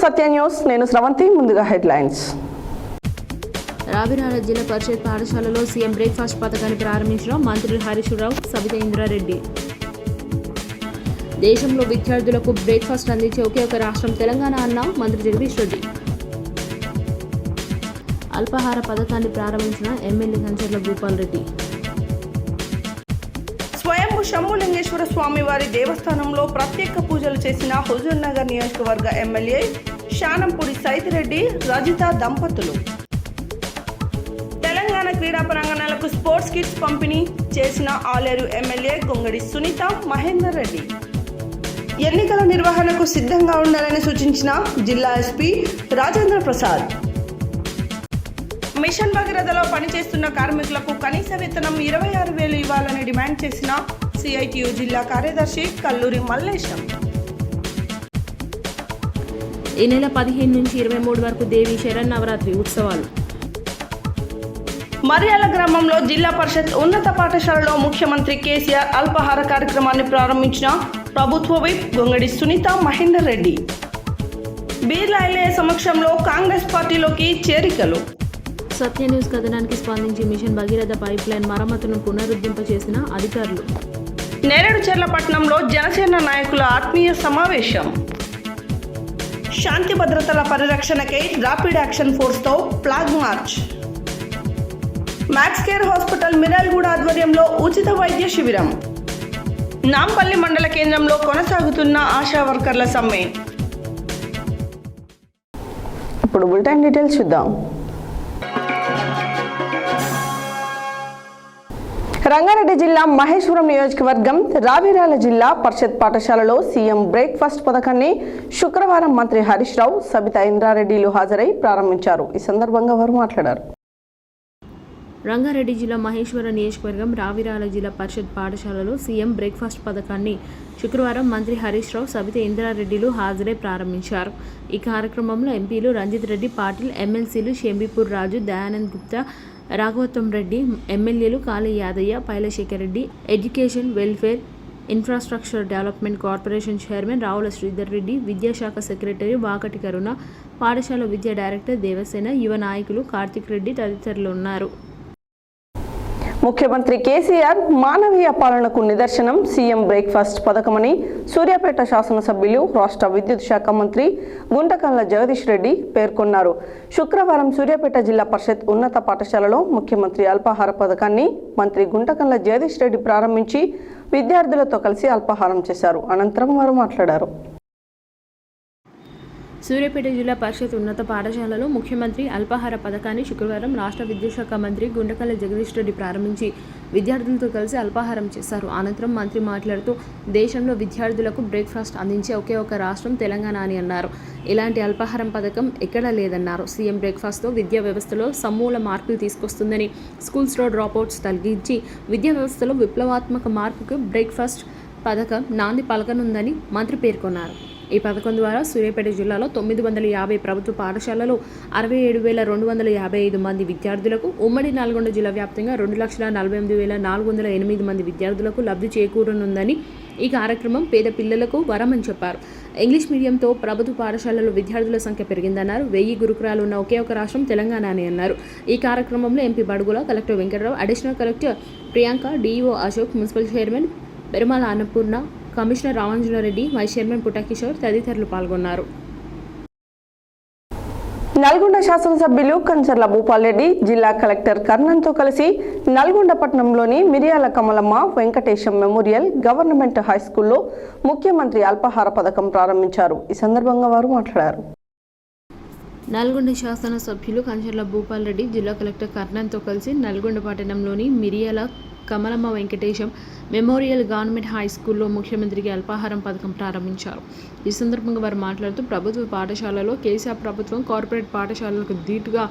సత్య news. నేను స్రవంతి. ముందుగా headlines. Ravirala జిల్లా పరిషత్ పాఠశాలలో సీఎం బ్రేక్ఫాస్ట్ పథకాన్ని ప్రారంభించిన మంత్రులు హరీష్ రావు, సబితా ఇంద్రారెడ్డి. దేశంలో విద్యార్థులకు బ్రేక్ఫాస్ట్ అందించే ఒకే ఒక రాష్ట్రం తెలంగాణ అన్న మంత్రి జగదీష్ రెడ్డి. అల్పాహార పథకాన్ని ప్రారంభించిన ఎమ్మెల్యే కంచర్ల భూపాల్ రెడ్డి. స్వయంభూ శంభులింగేశ్వర స్వామి వారి దేవస్థానంలో ప్రత్యేక పూజలు చేసిన హుజూర్ నగర్ నియోజకవర్గ ఎమ్మెల్యే శానంపూడి సైతిరెడ్డి, రజిత దంపతులు. తెలంగాణ క్రీడా ప్రాంగణాలకు స్పోర్ట్స్ కిట్స్ పంపిణీ చేసిన ఆలేరు ఎమ్మెల్యే గొంగడి సునీత మహేందర్ రెడ్డి. ఎన్నికల నిర్వహణకు సిద్ధంగా ఉండాలని సూచించిన జిల్లా ఎస్పీ రాజేంద్ర ప్రసాద్. మిషన్ భగీరథలో పనిచేస్తున్న కార్మికులకు కనీస వేతనం 26,000 ఇవ్వాలని డిమాండ్ చేసిన సిఐటియు జిల్లా కార్యదర్శి కల్లూరి మల్లేశం. ఈ నెల 15 నుంచి 23 వరకు దేవి శరన్నవరాత్రి ఉత్సవాలు. మరియాల గ్రామంలో జిల్లా పరిషత్ ఉన్నత పాఠశాలలో ముఖ్యమంత్రి కేసీఆర్ అల్పాహార కార్యక్రమాన్ని ప్రారంభించిన ప్రభుత్వ విప్ గొంగడి సునీత మహేందర్ రెడ్డి. బీర్లా ఎల్ఏ సమక్షంలో కాంగ్రెస్ పార్టీలోకి చేరికలు. సత్య న్యూస్ కథనానికి స్పందించి మిషన్ భగీరథ పైప్ లైన్ మరమ్మతును పునరుద్ధరింపచేసిన అధికారులు. నేరేడు చెర్లపట్నంలో జనసేన నాయకుల ఆత్మీయ సమావేశం. శాంతి భద్రతల పరిరక్షణకై ర్యాపిడ్ యాక్షన్ ఫోర్స్తో flag march. Max care hospital Miryalaguda ఆధ్వర్యంలో ఉచిత వైద్య శిబిరం. నాంపల్లి మండల కేంద్రంలో కొనసాగుతున్న ఆశా వర్కర్ల సమ్మె. ఇప్పుడు బులెటిన్ డీటెయిల్స్ చూద్దాం. రంగారెడ్డి జిల్లా మహేశ్వరం నియోజకవర్గం రావిరాల జిల్లా పరిషత్ పాఠశాలలో సీఎం బ్రేక్ఫాస్ట్ పథకాన్ని శుక్రవారం మంత్రి హరీష్ రావు, సబితా ఇంద్రారెడ్డిలు హాజరై ప్రారంభించారు. ఈ సందర్భంగా వారు మాట్లాడారు. రంగారెడ్డి జిల్లా మహేశ్వరం నియోజకవర్గం రావిరాల జిల్లా పరిషత్ పాఠశాలలో సీఎం బ్రేక్ఫాస్ట్ పథకాన్ని శుక్రవారం మంత్రి హరీష్ రావు, సబితా ఇంద్రారెడ్డిలు హాజరై ప్రారంభించారు. ఈ కార్యక్రమంలో ఎంపీలు రంజిత్ రెడ్డి పాటిల్, ఎమ్మెల్సీలు షెంబీపూర్ రాజు, దయానంద్ గుప్తా, రాఘవత్వం రెడ్డి, ఎమ్మెల్యేలు Kali Yadaiah, Pailashekhar Reddy, education, welfare, infrastructure development corporation chairman Ravula Sridhar Reddy, విద్యాశాఖ సెక్రటరీ వాకటి కరుణ, పాఠశాల విద్యా డైరెక్టర్ దేవసేన, యువ నాయకులు కార్తిక్ రెడ్డి తదితరులు ఉన్నారు. ముఖ్యమంత్రి కేసీఆర్ మానవీయ పాలనకు నిదర్శనం సీఎం బ్రేక్ఫాస్ట్ పథకమని సూర్యాపేట శాసనసభ్యులు, రాష్ట్ర విద్యుత్ శాఖ మంత్రి గుంటకల్ల జగదీష్ రెడ్డి పేర్కొన్నారు. శుక్రవారం సూర్యాపేట జిల్లా పరిషత్ ఉన్నత పాఠశాలలో ముఖ్యమంత్రి అల్పాహార పథకాన్ని మంత్రి గుంటకల్ల జగదీష్ రెడ్డి ప్రారంభించి విద్యార్థులతో కలిసి అల్పాహారం చేశారు. అనంతరం వారు మాట్లాడారు. సూర్యాపేట జిల్లా పరిషత్ ఉన్నత పాఠశాలలో ముఖ్యమంత్రి అల్పాహార పథకాన్ని శుక్రవారం రాష్ట్ర విద్యుత్ శాఖ మంత్రి గుంటకల్ల జగదీష్ రెడ్డి ప్రారంభించి విద్యార్థులతో కలిసి అల్పాహారం చేశారు. అనంతరం మంత్రి మాట్లాడుతూ దేశంలో విద్యార్థులకు బ్రేక్ఫాస్ట్ అందించే ఒకే ఒక రాష్ట్రం తెలంగాణ అని అన్నారు. ఇలాంటి అల్పాహారం పథకం ఎక్కడా లేదన్నారు. సీఎం బ్రేక్ఫాస్ట్తో విద్యా వ్యవస్థలో సమూల మార్పులు తీసుకొస్తుందని, స్కూల్స్లో డ్రాప్అవుట్స్ తగ్గించి విద్యా వ్యవస్థలో విప్లవాత్మక మార్పుకు బ్రేక్ఫాస్ట్ పథకం నాంది పలకనుందని మంత్రి పేర్కొన్నారు. ఈ పథకం ద్వారా సూర్యాపేట జిల్లాలో 950 ప్రభుత్వ పాఠశాలలో 67,255 మంది విద్యార్థులకు, ఉమ్మడి నల్గొండ జిల్లా వ్యాప్తంగా 2,48,408 మంది విద్యార్థులకు లబ్ధి చేకూరనుందని, ఈ కార్యక్రమం పేద పిల్లలకు వరమని చెప్పారు. ఇంగ్లీష్ మీడియంతో ప్రభుత్వ పాఠశాలలో విద్యార్థుల సంఖ్య పెరిగిందన్నారు. 1000 గురుకులాలు ఉన్న ఒకే ఒక రాష్ట్రం తెలంగాణ అని అన్నారు. ఈ కార్యక్రమంలో MP Badugula, collector Venkatarao, additional collector Priyanka, DEO Ashok, municipal chairman Perumala Annapurna, commissioner Ramanjanareddy, vice chairman Puttakishore తదితరులు పాల్గొన్నారు. నల్గొండ శాసనసభ్యులు కంచర్ల భూపాల్ రెడ్డి జిల్లా కలెక్టర్ కర్ణన్తో కలిసి నల్గొండ పట్టణంలోని మిరియాల Kamalamma Venkatesham memorial government high స్కూల్లో ముఖ్యమంత్రి అల్పాహార పథకం ప్రారంభించారు. ఈ సందర్భంగా వారు మాట్లాడారు. నల్గొండ శాసనసభ్యులు కంచర్ల భూపాల్ రెడ్డి జిల్లా కలెక్టర్ కర్ణన్తో కలిసి నల్గొండ పట్టణంలోని మిరియాల Kamalamma Venkatesham memorial government high స్కూల్లో ముఖ్యమంత్రికి అల్పాహారం పథకం ప్రారంభించారు. ఈ సందర్భంగా వారు మాట్లాడుతూ ప్రభుత్వ పాఠశాలలో కేసీఆర్ ప్రభుత్వం కార్పొరేట్ పాఠశాలలకు ధీటుగా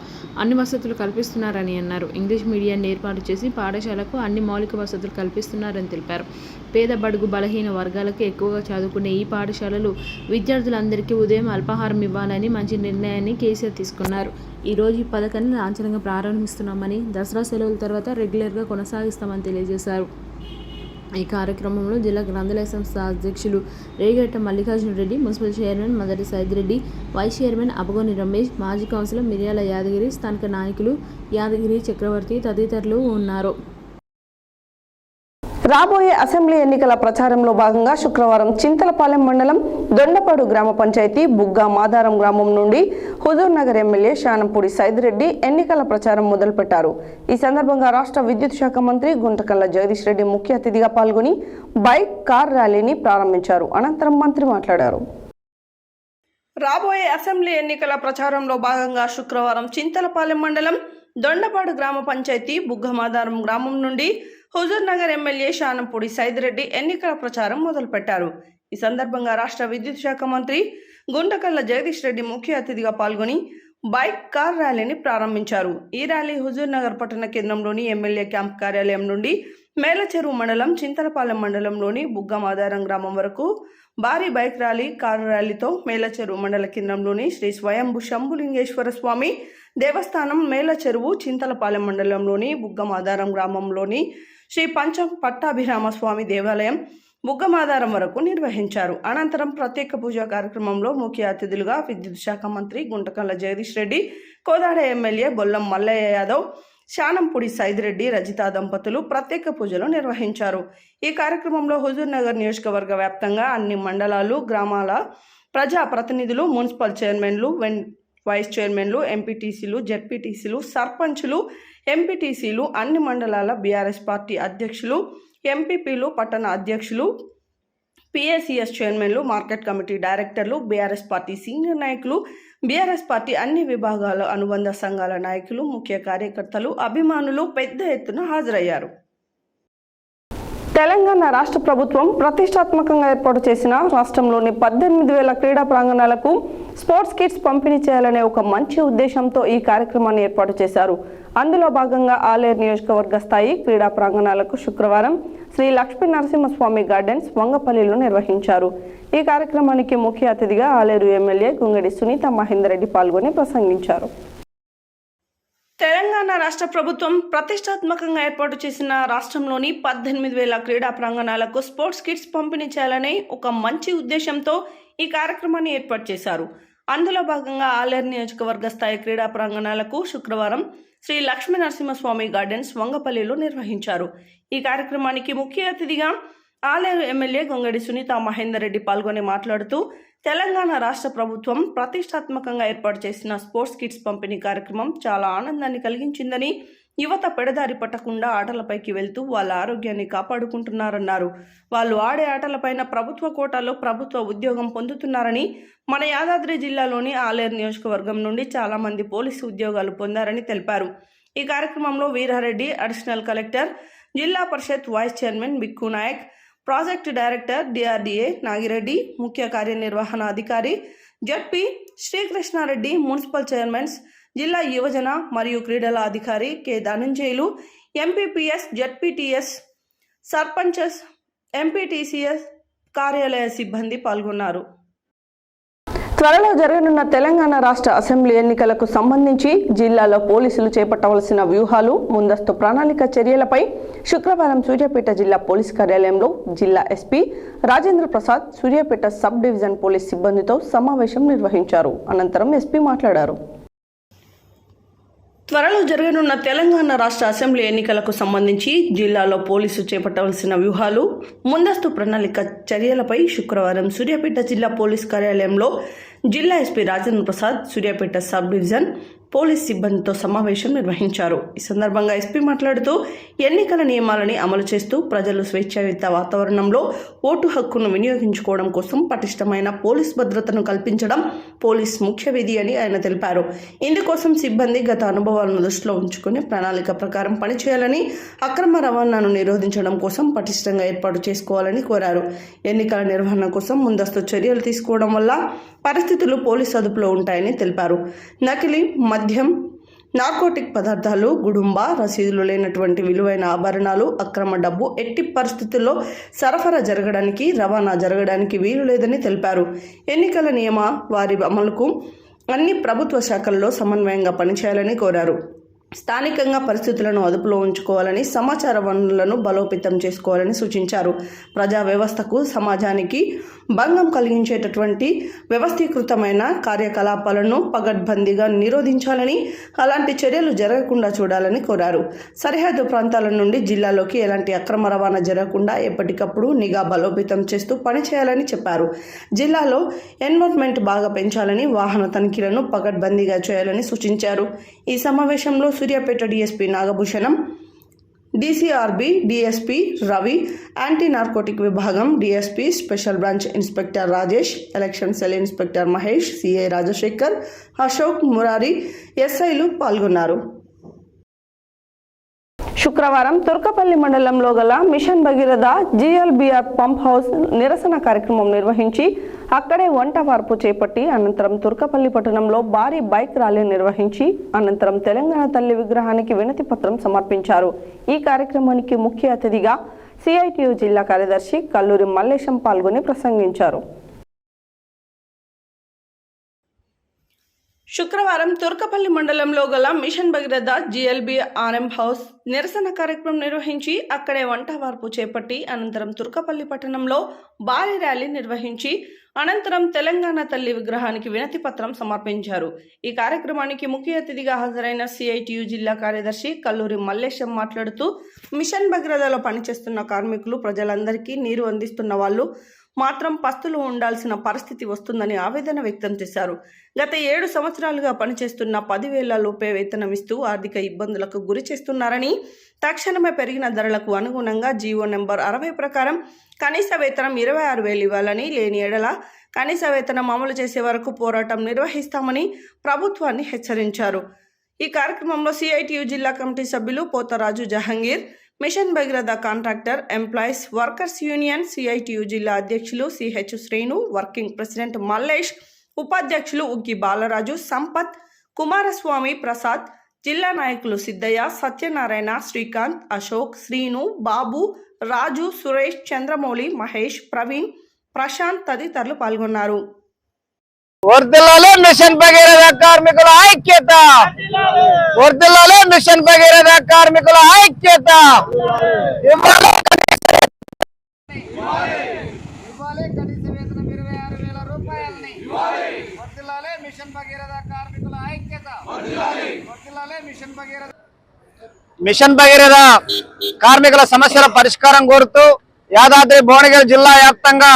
అన్ని వసతులు కల్పిస్తున్నారని అన్నారు. ఇంగ్లీష్ మీడియాన్ని ఏర్పాటు చేసి పాఠశాలకు అన్ని మౌలిక వసతులు కల్పిస్తున్నారని తెలిపారు. పేద బడుగు బలహీన వర్గాలకు ఎక్కువగా చదువుకునే ఈ పాఠశాలలు విద్యార్థులందరికీ ఉదయం అల్పాహారం ఇవ్వాలని మంచి నిర్ణయాన్ని కేసీఆర్ తీసుకున్నారు. ఈరోజు ఈ పథకాన్ని లాంఛనంగా ప్రారంభిస్తున్నామని, దసరా సెలవుల తర్వాత రెగ్యులర్గా కొనసాగిస్తామని తెలియజేశారు. ఈ కార్యక్రమంలో జిల్లా గ్రంథాలయ సంస్థ అధ్యక్షులు Regatta Mallikarjuna Reddy, municipal chairman Madari Saidireddy, vice chairman Abagoni Ramesh, మాజీ కౌన్సిలర్ మిర్యాల యాదగిరి, స్థానిక నాయకులు యాదగిరి చక్రవర్తి తదితరులు ఉన్నారు. రాబోయే అసెంబ్లీ ఎన్నికల ప్రచారంలో భాగంగా శుక్రవారం చింతలపాలెం మండలం దొండపాడు గ్రామ పంచాయతీ బుగ్గా మాదారం గ్రామం నుండి హుజూర్ నగర్ ఎమ్మెల్యే శానంపూడి సైదిరెడ్డి ఎన్నికల ప్రచారం మొదలుపెట్టారు. ఈ సందర్భంగా రాష్ట్ర విద్యుత్ శాఖ మంత్రి గుంటకల్ల జగదీష్ రెడ్డి ముఖ్య అతిథిగా పాల్గొని బైక్, కార్ ర్యాలీని ప్రారంభించారు. అనంతరం మంత్రి మాట్లాడారు. రాబోయే అసెంబ్లీ ఎన్నికల ప్రచారంలో భాగంగా శుక్రవారం చింతలపాలెం మండలం దొండపాడు గ్రామ పంచాయతీ బుగ్గమాదారం గ్రామం నుండి హుజూర్ నగర్ ఎమ్మెల్యే శానంపూడి సైదిరెడ్డి ఎన్నికల ప్రచారం మొదలుపెట్టారు. ఈ సందర్భంగా రాష్ట్ర విద్యుత్ శాఖ మంత్రి గుంటకల్ల జగదీష్ రెడ్డి ముఖ్య అతిథిగా పాల్గొని బైక్, కార్ ర్యాలీని ప్రారంభించారు. ఈ ర్యాలీ హుజూర్ నగర్ పట్టణ కేంద్రంలోని ఎమ్మెల్యే క్యాంప్ కార్యాలయం నుండి మేలచెరువు మండలం చింతలపాలెం మండలంలోని బుగ్గమాదారం గ్రామం వరకు భారీ బైక్ ర్యాలీ, కారు ర్యాలీతో మేలచెరువు మండల కేంద్రంలోని శ్రీ స్వయంభు శంభులింగేశ్వర స్వామి దేవస్థానం, మేలచెరువు చింతలపాలెం మండలంలోని బుగ్గమాదారం గ్రామంలోని శ్రీ పంచం పట్టాభిరామ స్వామి దేవాలయం బుగ్గమాదారం వరకు నిర్వహించారు. అనంతరం ప్రత్యేక పూజా కార్యక్రమంలో ముఖ్య అతిథులుగా విద్యుత్ శాఖ మంత్రి గుంటకల్ల జగదీష్ రెడ్డి, కోదాడ ఎమ్మెల్యే బొల్లం మల్లయ్య యాదవ్, శానంపూడి సైదిరెడ్డి, రజిత దంపతులు ప్రత్యేక పూజలు నిర్వహించారు. ఈ కార్యక్రమంలో హుజూర్ నగర్ నియోజకవర్గ వ్యాప్తంగా అన్ని మండలాలు, గ్రామాల ప్రజా ప్రతినిధులు, మున్సిపల్ చైర్మన్లు, వైస్ చైర్మన్లు, ఎంపీటీసీలు, జెడ్పీటీసీలు, సర్పంచులు, ఎంపీటీసీలు, అన్ని మండలాల బీఆర్ఎస్ పార్టీ అధ్యక్షులు, ఎంపీపీలు, పట్టణ అధ్యక్షులు, పిఏసిఎస్ చైర్మన్లు, మార్కెట్ కమిటీ డైరెక్టర్లు, బీఆర్ఎస్ పార్టీ సీనియర్ నాయకులు, బీఆర్ఎస్ పార్టీ అన్ని విభాగాల అనుబంధ సంఘాల నాయకులు, ముఖ్య కార్యకర్తలు, అభిమానులు పెద్ద ఎత్తున హాజరయ్యారు. తెలంగాణ రాష్ట్ర ప్రభుత్వం ప్రతిష్టాత్మకంగా ఏర్పాటు చేసిన రాష్ట్రంలోని 18,000 క్రీడా ప్రాంగణాలకు స్పోర్ట్స్ కిట్స్ పంపిణీ చేయాలనే ఒక మంచి ఉద్దేశంతో ఈ కార్యక్రమాన్ని ఏర్పాటు చేశారు. అందులో భాగంగా ఆలేరు నియోజకవర్గ స్థాయి క్రీడా ప్రాంగణాలకు శుక్రవారం శ్రీ లక్ష్మీ నరసింహస్వామి గార్డెన్స్ వంగపల్లిలో నిర్వహించారు. ఈ కార్యక్రమానికి ముఖ్య అతిథిగా ఆలేరు ఎమ్మెల్యే గుంగడి సునీత మహేందర్ రెడ్డి పాల్గొని ప్రసంగించారు. తెలంగాణ రాష్ట్ర ప్రభుత్వం ప్రతిష్టాత్మకంగా ఏర్పాటు చేసిన రాష్ట్రంలోని 18,000 క్రీడా ప్రాంగణాలకు స్పోర్ట్స్ కిట్స్ పంపిణీ చేయాలనే ఒక మంచి ఉద్దేశంతో ఈ కార్యక్రమాన్ని ఏర్పాటు చేశారు. అందులో భాగంగా ఆలేరు నియోజకవర్గ స్థాయి క్రీడా ప్రాంగణాలకు శుక్రవారం శ్రీ లక్ష్మీ నరసింహస్వామి గార్డెన్స్ వంగపల్లిలో నిర్వహించారు. ఈ కార్యక్రమానికి ముఖ్య అతిథిగా ఆలేరు ఎమ్మెల్యే గొంగడి సునీత మహేందర్ రెడ్డి పాల్గొని మాట్లాడుతూ తెలంగాణ రాష్ట్ర ప్రభుత్వం ప్రతిష్టాత్మకంగా ఏర్పాటు చేసిన స్పోర్ట్స్ కిట్స్ పంపిణీ కార్యక్రమం చాలా ఆనందాన్ని కలిగించిందని, యువత పెడదారి పట్టకుండా ఆటలపైకి వెళ్తూ వాళ్ళ ఆరోగ్యాన్ని కాపాడుకుంటున్నారన్నారు. వాళ్ళు ఆడే ఆటలపైన ప్రభుత్వ కోటాలో ప్రభుత్వ ఉద్యోగం పొందుతున్నారని, మన యాదాద్రి జిల్లాలోని ఆలేరు నియోజకవర్గం నుండి చాలా మంది పోలీసు ఉద్యోగాలు పొందారని తెలిపారు. ఈ కార్యక్రమంలో వీరారెడ్డి, అడిషనల్ కలెక్టర్, జిల్లా పరిషత్ vice chairman Bikku Nayak, project director DRDA Nagireddy, ముఖ్య కార్యనిర్వహణ అధికారి జడ్పీ శ్రీకృష్ణారెడ్డి, మున్సిపల్ చైర్మన్స్, జిల్లా యువజన మరియు క్రీడల అధికారి కె ధనంజయులు, ఎంపీపీఎస్, జడ్పీటీఎస్, సర్పంచెస్, ఎంపీటీసీఎస్ కార్యాలయ సిబ్బంది పాల్గొన్నారు. త్వరలో జరగనున్న తెలంగాణ రాష్ట్ర అసెంబ్లీ ఎన్నికలకు సంబంధించి జిల్లాలో పోలీసులు చేపట్టవలసిన వ్యూహాలు, ముందస్తు ప్రణాళిక చర్యలపై శుక్రవారం సూర్యాపేట జిల్లా పోలీస్ కార్యాలయంలో జిల్లా SP Rajendra Prasad Suryapet sub division police సిబ్బందితో సమావేశం నిర్వహించారు. అనంతరం ఎస్పీ మాట్లాడారు. త్వరలో జరగనున్న తెలంగాణ రాష్ట్ర అసెంబ్లీ ఎన్నికలకు సంబంధించి జిల్లాలో పోలీసు చేపట్టవలసిన వ్యూహాలు, ముందస్తు ప్రణాళిక చర్యలపై శుక్రవారం సూర్యాపేట జిల్లా పోలీస్ కార్యాలయంలో జిల్లా SP Rajendra Prasad Suryapet sub division police సిబ్బందితో సమావేశం నిర్వహించారు. ఈ సందర్భంగా ఎస్పీ మాట్లాడుతూ ఎన్నికల నియమాలని అమలు చేస్తూ ప్రజలు స్వేచ్ఛాయుత వాతావరణంలో ఓటు హక్కును వినియోగించుకోవడం కోసం పటిష్టమైన పోలీస్ భద్రతను కల్పించడం పోలీస్ ముఖ్య విధి అని ఆయన తెలిపారు. ఇందుకోసం సిబ్బంది గత అనుభవాలను దృష్టిలో ఉంచుకుని ప్రణాళిక ప్రకారం పనిచేయాలని, అక్రమ రవాణాను నిరోధించడం కోసం పటిష్టంగా ఏర్పాటు చేసుకోవాలని కోరారు. ఎన్నికల నిర్వహణ కోసం ముందస్తు చర్యలు తీసుకోవడం వల్ల పరిస్థితులు పోలీస్ అదుపులో ఉంటాయని తెలిపారు. నకిలీ మద్యం, నార్కోటిక్ పదార్థాలు, గుడుంబా రసీదులు లేనటువంటి విలువైన ఆభరణాలు, అక్రమ డబ్బు ఎట్టి పరిస్థితుల్లో సరఫరా జరగడానికి, రవాణా జరగడానికి వీలు లేదని తెలిపారు. ఎన్నికల నియమ వారి అమలుకు అన్ని ప్రభుత్వ శాఖల్లో సమన్వయంగా పనిచేయాలని కోరారు. స్థానికంగా పరిస్థితులను అదుపులో ఉంచుకోవాలని, సమాచార వనరులను బలోపేతం చేసుకోవాలని సూచించారు. ప్రజా వ్యవస్థకు, సమాజానికి భంగం కలిగించేటటువంటి వ్యవస్థీకృతమైన కార్యకలాపాలను పగడ్బందీగా నిరోధించాలని, అలాంటి చర్యలు జరగకుండా చూడాలని కోరారు. సరిహద్దు ప్రాంతాల నుండి జిల్లాలోకి ఎలాంటి అక్రమ రవాణా జరగకుండా ఎప్పటికప్పుడు నిఘా బలోపేతం చేస్తూ పనిచేయాలని చెప్పారు. జిల్లాలో ఎన్ఫోర్స్మెంట్ బాగా పెంచాలని, వాహన తనిఖీలను పగడ్బందీగా చేయాలని సూచించారు. ఈ సమావేశంలో Suryapet DSP Nagabhushanam, DCRB DSP Ravi, anti narcotic విభాగం DSP special branch inspector Rajesh, election cell inspector Mahesh, CI Rajasekhar, Ashok, Murari, ఎస్ఐలు పాల్గొన్నారు. శుక్రవారం తుర్కపల్లి మండలంలో గల mission Bhagiratha GLBR pump house నిరసన కార్యక్రమం నిర్వహించి అక్కడే వంట వార్పు చేపట్టి అనంతరం తుర్కపల్లి పట్టణంలో భారీ బైక్ ర్యాలీ నిర్వహించి అనంతరం తెలంగాణ తల్లి విగ్రహానికి వినతి పత్రం సమర్పించారు. ఈ కార్యక్రమానికి ముఖ్య అతిథిగా సిఐటియు జిల్లా కార్యదర్శి కల్లూరి మల్లేశం పాల్గొని ప్రసంగించారు. శుక్రవారం తుర్కపల్లి మండలంలో గల మిషన్ భగీరథ జీఎల్బీఆర్ఎం హౌస్ నిరసన కార్యక్రమం నిర్వహించి అక్కడే వంట వార్పు చేపట్టి అనంతరం తుర్కపల్లి పట్టణంలో భారీ ర్యాలీ నిర్వహించి అనంతరం తెలంగాణ తల్లి విగ్రహానికి వినతి పత్రం సమర్పించారు. ఈ కార్యక్రమానికి ముఖ్య అతిథిగా హాజరైన సిఐటియు జిల్లా కార్యదర్శి కల్లూరి మల్లేశం మాట్లాడుతూ మిషన్ భగీరథలో పనిచేస్తున్న కార్మికులు, ప్రజలందరికీ నీరు అందిస్తున్న వాళ్ళు మాత్రం పస్తులు ఉండాల్సిన పరిస్థితి వస్తుందని ఆవేదన వ్యక్తం చేశారు. గత 7 సంవత్సరాలుగా పనిచేస్తున్న 10,000 లోపే వేతనం ఇస్తూ ఆర్థిక ఇబ్బందులకు గురి చేస్తున్నారని, తక్షణమే పెరిగిన ధరలకు అనుగుణంగా జీవో నెంబర్ 60 ప్రకారం కనీస వేతనం 26,000 ఇవ్వాలని, లేని ఎడల కనీస వేతనం అమలు చేసే వరకు పోరాటం నిర్వహిస్తామని ప్రభుత్వాన్ని హెచ్చరించారు. ఈ కార్యక్రమంలో సిఐటియు జిల్లా కమిటీ సభ్యులు Potharaju Jahangir, mission Bhagiratha contractor employees workers union CITU జిల్లా అధ్యక్షులు CH Srinu, working president Mallesh, ఉపాధ్యక్షులు ఉగ్గి బాలరాజు, సంపత్, కుమారస్వామి, ప్రసాద్, జిల్లా నాయకులు సిద్ధయ్య, సత్యనారాయణ, శ్రీకాంత్, అశోక్, శ్రీను, బాబు, రాజు, సురేష్, చంద్రమౌళి, మహేష్, ప్రవీణ్, ప్రశాంత్ తదితరులు పాల్గొన్నారు. వర్ధిల్లాలి మిషన్ భగీరథ కార్మికుల ఐక్యత, వర్ధిల్లాలి మిషన్ భగీరథ కార్మికుల ఐక్యత. ఇవ్వాలి కనీస వేతనం 26,000 రూపాయలని. వర్ధిల్లాలి మిషన్ భగీరథ కార్మికుల ఐక్యత, వర్ధిల్లాలి మిషన్ భగీరథ. మిషన్ భగీరథ కార్మికుల సమస్యల పరిష్కారం కోరుతూ యాదాద్రి భువనగిరి జిల్లా వ్యాప్తంగా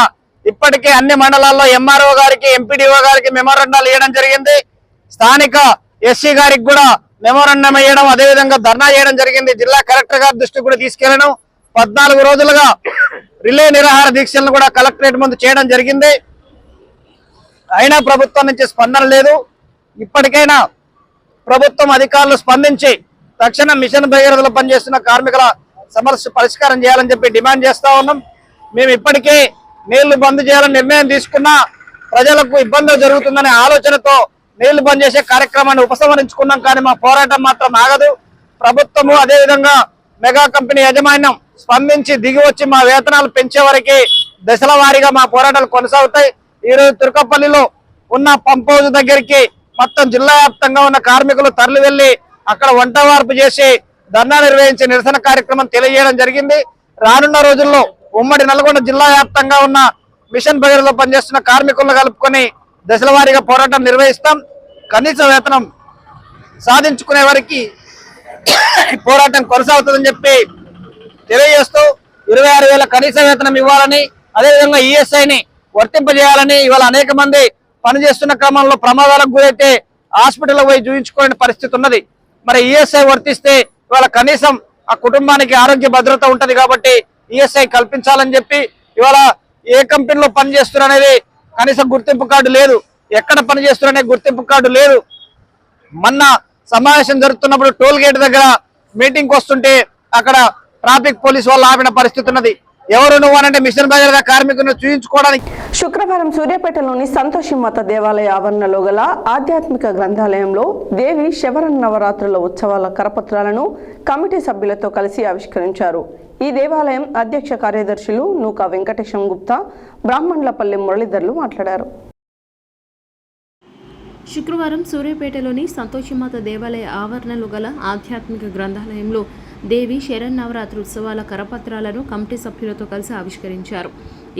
ఇప్పటికే అన్ని మండలాల్లో ఎంఆర్ఓ గారికి, ఎంపీడీఓ గారికి మెమోరాండాలు ఇవ్వడం జరిగింది. స్థానిక ఎస్సీ గారికి కూడా మెమోరాండం ఇవ్వడం, అదేవిధంగా ధర్నా చేయడం జరిగింది. జిల్లా కలెక్టర్ గారి దృష్టికి కూడా తీసుకెళ్లడం, 14 రోజులుగా రిలే నిరాహార దీక్షలను కూడా కలెక్టరేట్ ముందు చేయడం జరిగింది. అయినా ప్రభుత్వం నుంచి స్పందన లేదు. ఇప్పటికైనా ప్రభుత్వం అధికారులు స్పందించి తక్షణం మిషన్ భగీరథలో పనిచేస్తున్న కార్మికుల సమస్య పరిష్కారం చేయాలని చెప్పి డిమాండ్ చేస్తా ఉన్నాం. మేము ఇప్పటికే నీళ్లు బంద్ చేయాలని నిర్ణయం తీసుకున్నా ప్రజలకు ఇబ్బందులు జరుగుతుందనే ఆలోచనతో నీళ్లు బంద్ చేసే కార్యక్రమాన్ని ఉపసంహరించుకున్నాం. కానీ మా పోరాటం మాత్రం ఆగదు. ప్రభుత్వము అదేవిధంగా మెగా కంపెనీ యాజమాన్యం స్పందించి దిగి వచ్చి మా వేతనాలు పెంచే వరకు దశల వారీగా మా పోరాటాలు కొనసాగుతాయి. ఈరోజు తుర్కపల్లిలో ఉన్న పంప్ హౌస్ దగ్గరికి మొత్తం జిల్లా వ్యాప్తంగా ఉన్న కార్మికులు తరలి వెళ్లి అక్కడ వంట వార్పు చేసి ధర్నా నిర్వహించి నిరసన కార్యక్రమం తెలియజేయడం జరిగింది. రానున్న రోజుల్లో ఉమ్మడి నల్గొండ జిల్లా వ్యాప్తంగా ఉన్న మిషన్ భగీరథలో పనిచేస్తున్న కార్మికులను కలుపుకొని దశల వారీగా పోరాటం నిర్వహిస్తాం. కనీస వేతనం సాధించుకునే వారికి పోరాటం కొనసాగుతుందని చెప్పి తెలియజేస్తూ 26,000 కనీస వేతనం ఇవ్వాలని, అదేవిధంగా ఈఎస్ఐని వర్తింపజేయాలని, ఇవాళ అనేక మంది పనిచేస్తున్న క్రమంలో ప్రమాదాలకు గురైతే హాస్పిటల్లో పోయి చూపించుకునే పరిస్థితి ఉన్నది. మరి ఈఎస్ఐ వర్తిస్తే ఇవాళ కనీసం ఆ కుటుంబానికి ఆరోగ్య భద్రత ఉంటది. కాబట్టి ఈఎస్ఐ కల్పించాలని చెప్పి ఇవాళ ఏ కంపెనీలో పనిచేస్తున్నారనేది కనీసం గుర్తింపు కార్డు లేదు, ఎక్కడ పనిచేస్తున్నారనే గుర్తింపు కార్డు లేదు. మొన్న సమావేశం జరుగుతున్నప్పుడు టోల్ గేట్ దగ్గర మీటింగ్ వస్తుంటే అక్కడ ట్రాఫిక్ పోలీసు వాళ్ళు ఆపిన పరిస్థితి ఉన్నది. ఎవరు నువ్వు అనంటే మిషన్ భగీరథ కార్మికులను చూయించుకోవడానికి. శుక్రవారం సూర్యాపేటలోని సంతోషిమాత దేవాలయ ఆవరణలో గల ఆధ్యాత్మిక గ్రంథాలయంలో దేవి శవరన్ నవరాత్రుల ఉత్సవాల కరపత్రాలను కమిటీ సభ్యులతో కలిసి ఆవిష్కరించారు. ఈ దేవాలయం అధ్యక్ష కార్యదర్శులు నూకా వెంకటేశం గుప్తా, బ్రాహ్మణులపల్లి మురళీధర్లు మాట్లాడారు. శుక్రవారం సూర్యాపేటలోని సంతోషిమాత దేవాలయ ఆవరణలో గల ఆధ్యాత్మిక గ్రంథాలయంలో దేవి శరన్నవరాత్రి ఉత్సవాల కరపత్రాలను కమిటీ సభ్యులతో కలిసి ఆవిష్కరించారు.